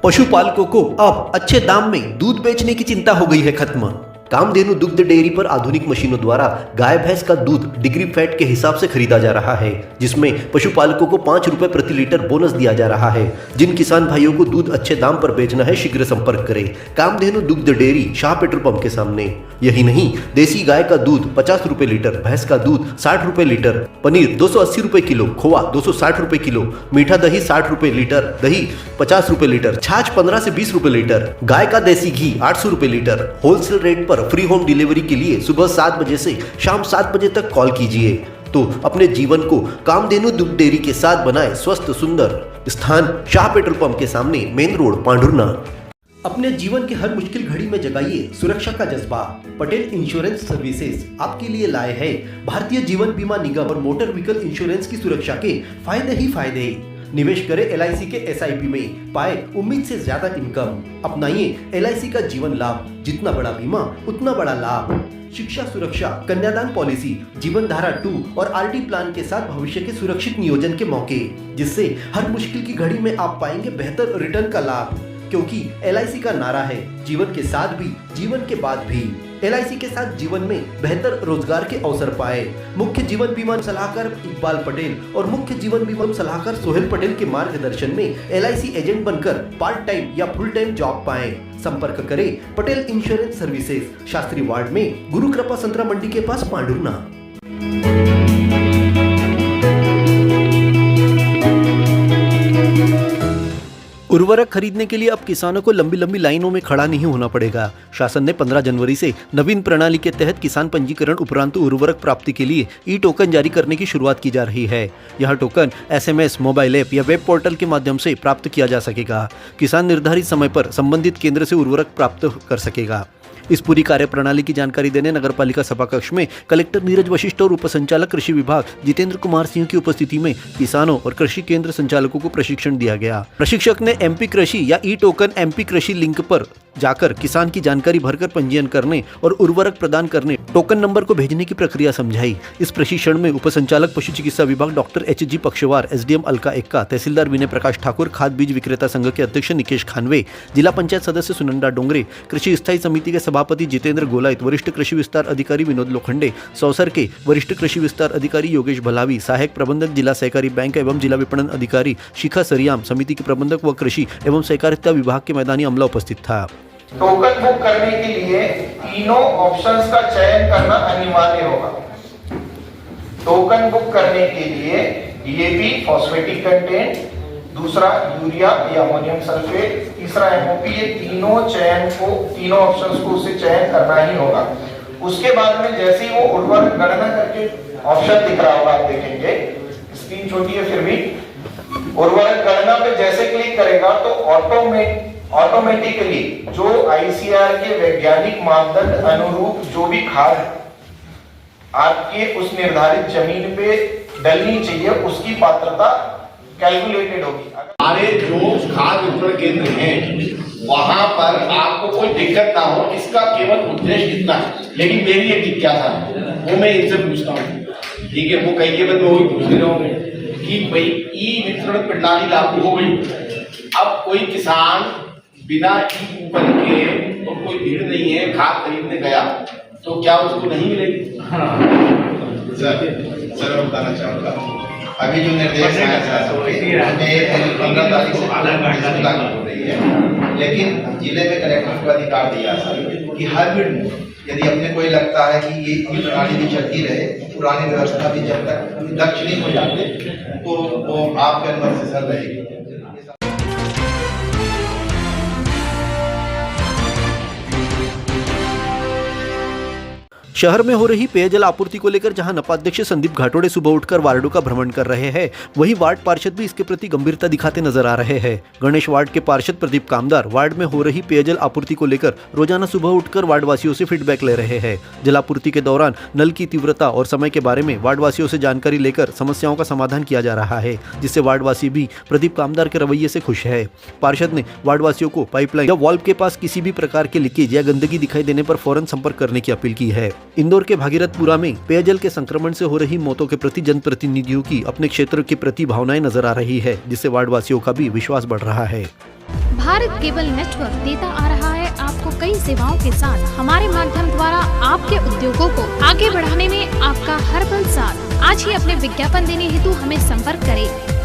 पशुपालकों को अब अच्छे दाम में दूध बेचने की चिंता हो गई है खत्म। कामधेनु दुग्ध डेयरी पर आधुनिक मशीनों द्वारा गाय भैंस का दूध डिग्री फैट के हिसाब से खरीदा जा रहा है, जिसमें पशुपालकों को 5 रुपए प्रति लीटर बोनस दिया जा रहा है। जिन किसान भाइयों को दूध अच्छे दाम पर बेचना है, शीघ्र संपर्क करें कामधेनु दुग्ध डेयरी, शाह पेट्रोल पंप के सामने। यही नहीं, देसी गाय का दूध 50 रुपए लीटर, भैंस का दूध 60 रुपए लीटर, पनीर 280 रुपए किलो, खोआ 260 रुपए किलो, मीठा दही 60 रुपए लीटर, दही 50 रुपए लीटर, छाछ 15 से 20 रुपए लीटर, गाय का देसी घी 800 रुपए लीटर। होलसेल रेट पर फ्री होम डिलीवरी के लिए सुबह 7 बजे से शाम 7 बजे तक कॉल कीजिए। तो अपने जीवन को कामधेनु दुग्ध डेयरी के साथ बनाए स्वस्थ सुंदर। स्थान शाह पेट्रोल पंप के सामने, मेन रोड, पांडुरना। अपने जीवन की हर मुश्किल घड़ी में जगाइए सुरक्षा का जज्बा। पटेल इंश्योरेंस सर्विसेज आपके लिए लाए हैं भारतीय जीवन बीमा निगम और मोटर व्हीकल इंश्योरेंस की सुरक्षा के फायदे ही फायदे। निवेश करें LIC के SIP में, पाए उम्मीद से ज्यादा इनकम। अपनाइए LIC का जीवन लाभ, जितना बड़ा बीमा उतना बड़ा लाभ। शिक्षा सुरक्षा, कन्यादान पॉलिसी, जीवन धारा 2 और RD प्लान के साथ भविष्य के सुरक्षित नियोजन के मौके, जिससे हर मुश्किल की घड़ी में आप पाएंगे बेहतर रिटर्न का लाभ। क्योंकि LIC का नारा है, जीवन के साथ भी जीवन के बाद भी। LIC के साथ जीवन में बेहतर रोजगार के अवसर पाए। मुख्य जीवन बीमा सलाहकार इकबाल पटेल और मुख्य जीवन बीमा सलाहकार सोहेल पटेल के मार्गदर्शन में LIC एजेंट बनकर पार्ट टाइम या फुल टाइम जॉब पाएं। संपर्क करें Patel insurance services, Shastri ward में, गुरु कृपा संतरा मंडी के पास, पांडुरना। उर्वरक खरीदने के लिए अब किसानों को लंबी लंबी लाइनों में खड़ा नहीं होना पड़ेगा। शासन ने 15 जनवरी से नवीन प्रणाली के तहत किसान पंजीकरण उपरांत उर्वरक प्राप्ति के लिए ई-टोकन जारी करने की शुरुआत की जा रही है। यह टोकन SMS, मोबाइल ऐप या वेब पोर्टल के माध्यम से प्राप्त किया जा सकेगा। किसान निर्धारित समय पर संबंधित केंद्र से उर्वरक प्राप्त कर सकेगा। इस पूरी कार्य प्रणाली की जानकारी देने नगर पालिका सभा कक्ष में कलेक्टर नीरज वशिष्ठ और उप संचालक कृषि विभाग जितेंद्र कुमार सिंह की उपस्थिति में किसानों और कृषि केंद्र संचालकों को प्रशिक्षण दिया गया। प्रशिक्षक ने MP कृषि या ई-टोकन MP कृषि लिंक पर जाकर किसान की जानकारी भरकर पंजीयन करने और उर्वरक प्रदान करने, टोकन नंबर को भेजने की प्रक्रिया समझाई। इस प्रशिक्षण में उप संचालक पशु चिकित्सा विभाग doctor HG Pakshwar, SDM Alka Ekka, तहसीलदार विनय प्रकाश ठाकुर, खाद बीज विक्रेता संघ के अध्यक्ष निकेश खानवे, जिला पंचायत सदस्य सुनंदा डोंगरे, कृषि स्थायी समिति के सभापति जितेंद्र गोलायत, वरिष्ठ कृषि विस्तार अधिकारी विनोद लोखंडे, सौसर के वरिष्ठ कृषि विस्तार अधिकारी योगेश भलावी, सहायक प्रबंधक जिला सहकारी बैंक एवं जिला विपणन अधिकारी शिखा सरियाम, समिति के प्रबंधक व कृषि एवं सहकारिता विभाग के मैदानी अमला उपस्थित था। टोकन बुक करने के लिए तीनों ऑप्शंस का चयन करना अनिवार्य होगा। टोकन बुक करने के लिए DAP फॉस्फेटिक कंटेंट, दूसरा यूरिया या अमोनियम सल्फेट, तीसरा MOP, ये तीनों ऑप्शंस को उसे चयन करना ही होगा। उसके बाद में जैसे ही वो उर्वरक गणना करके ऑप्शन दिख रहा होगा, आप देखेंगे स्क्रीन छोटी है फिर भी, उर्वरक गणना पे जैसे क्लिक करेगा तो ऑटोमेटिकली जो ICAR के वैज्ञानिक मापदंड अनुरूप जो भी खाद आपके उस निर्धारित जमीन पे डलनी चाहिए, उसकी पात्रता कैलकुलेटेड होगी। हमारे जो खाद वितरण केंद्र हैं वहां पर आपको कोई दिक्कत ना हो, इसका केवल उद्देश्य इतना है। लेकिन मेरी एक जिज्ञासा है, वो मैं इनसे पूछता हूँ, ठीक है, वो कई के बाद में वही पूछ रहे होंगे कि भाई ई-वितरण प्रणाली लागू हो गई, अब कोई किसान बिना ई-कूपन के, और कोई भीड़ नहीं है, खाद खरीदने गया तो क्या उसको नहीं मिलेगी? सर मैं बताना चाहूँगा, अभी जो निर्देश आया है 15 तारीख से लागू हो रही है, लेकिन जिले में कलेक्टर को अधिकार दिया है कि हर यदि अपने कोई लगता है कि ये प्रणाली भी चलती रहे, पुरानी व्यवस्था भी जब तक दक्ष नहीं हो जाते तो वो आपके अनुमति से सर रहेगी। शहर में हो रही पेयजल आपूर्ति को लेकर जहां नपाध्यक्ष संदीप घाटोड़े सुबह उठकर वार्डों का भ्रमण कर रहे हैं, वहीं वार्ड पार्षद भी इसके प्रति गंभीरता दिखाते नजर आ रहे हैं। गणेश वार्ड के पार्षद प्रदीप कामदार वार्ड में हो रही पेयजल आपूर्ति को लेकर रोजाना सुबह उठकर वार्डवासियों से फीडबैक ले रहे हैं। जलापूर्ति के दौरान नल की तीव्रता और समय के बारे में वार्डवासियों से जानकारी लेकर समस्याओं का समाधान किया जा रहा है, जिससे वार्डवासी भी प्रदीप कामदार के रवैये से खुश है। पार्षद ने वार्डवासियों को पाइपलाइन या वाल्व के पास किसी भी प्रकार के लीकेज या गंदगी दिखाई देने पर फौरन संपर्क करने की अपील की है। इंदौर के भागीरथपुरा में पेयजल के संक्रमण से हो रही मौतों के प्रति जनप्रतिनिधियों की अपने क्षेत्र के प्रति भावनाएं नजर आ रही है, जिससे वार्डवासियों का भी विश्वास बढ़ रहा है। भारत केबल नेटवर्क देता आ रहा है आपको कई सेवाओं के साथ हमारे माध्यम द्वारा आपके उद्योगों को आगे बढ़ाने में आपका हर पल साथ। आज ही अपने विज्ञापन देने हेतु हमें संपर्क करें।